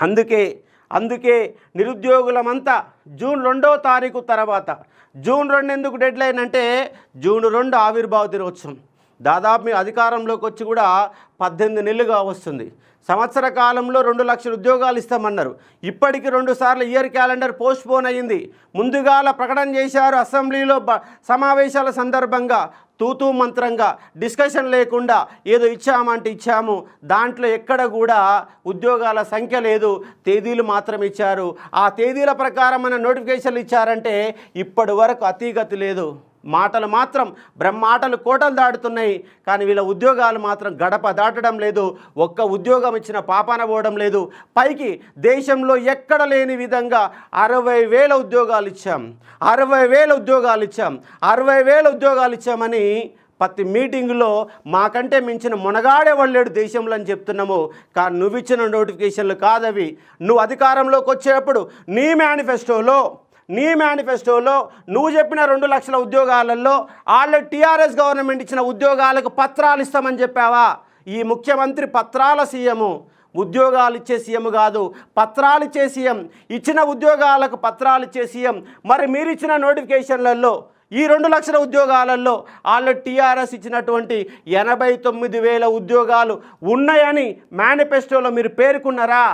అందుకే నిరుద్యోగులమంతా జూన్ 2వ తారీఖు తర్వాత, జూన్ 2 ఎందుకు డెడ్లైన్ అంటే జూన్ 2 ఆవిర్భావ దినోత్సవం. దాదాపు మీ అధికారంలోకి వచ్చి కూడా 18 నెలలుగా వస్తుంది. సంవత్సర కాలంలో 2 లక్షల ఉద్యోగాలు ఇస్తామన్నారు. ఇప్పటికి 2 సార్లు ఇయర్ క్యాలెండర్ పోస్ట్పోన్ అయ్యింది. ముందుగాల ప్రకటన చేశారు అసెంబ్లీలో సమావేశాల సందర్భంగా, తూతూ మంత్రంగా డిస్కషన్ లేకుండా ఏదో ఇచ్చామంటే ఇచ్చాము. దాంట్లో ఎక్కడ కూడా ఉద్యోగాల సంఖ్య లేదు, తేదీలు మాత్రం ఇచ్చారు. ఆ తేదీల ప్రకారం మన నోటిఫికేషన్లు ఇచ్చారంటే ఇప్పటి వరకు అతీగతి లేదు. మాటలు మాత్రం బ్రహ్మాటలు కోటలు దాటుతున్నాయి, కానీ వీళ్ళ ఉద్యోగాలు మాత్రం గడప దాటడం లేదు. ఒక్క ఉద్యోగం ఇచ్చిన పాపాన పోవడం లేదు. పైకి దేశంలో ఎక్కడ లేని విధంగా 60,000 ఉద్యోగాలు ఇచ్చాం, 60,000 ఉద్యోగాలు ఇచ్చాం, 60,000 ఉద్యోగాలు ఇచ్చామని ప్రతి మీటింగులో మాకంటే మించిన మునగాడే వాళ్ళేడు దేశంలో అని చెప్తున్నాము. కానీ నువ్వు ఇచ్చిన నోటిఫికేషన్లు కాదవి. నువ్వు అధికారంలోకి వచ్చేటప్పుడు నీ మేనిఫెస్టోలో నువ్వు చెప్పిన 2 లక్షల ఉద్యోగాలలో ఆల్రెడీ టీఆర్ఎస్ గవర్నమెంట్ ఇచ్చిన ఉద్యోగాలకు పత్రాలు ఇస్తామని చెప్పావా? ఈ ముఖ్యమంత్రి పత్రాల సీఎం, ఉద్యోగాలు ఇచ్చే సీఎం కాదు, పత్రాలు ఇచ్చే సీఎం. ఇచ్చిన ఉద్యోగాలకు పత్రాలు ఇచ్చే సీఎం. మరి మీరు ఇచ్చిన నోటిఫికేషన్లలో ఈ 2 లక్షల ఉద్యోగాలలో ఆల్రెడీ టీఆర్ఎస్ ఇచ్చినటువంటి 89,000 ఉద్యోగాలు ఉన్నాయని మేనిఫెస్టోలో మీరు పేర్కొన్నారా?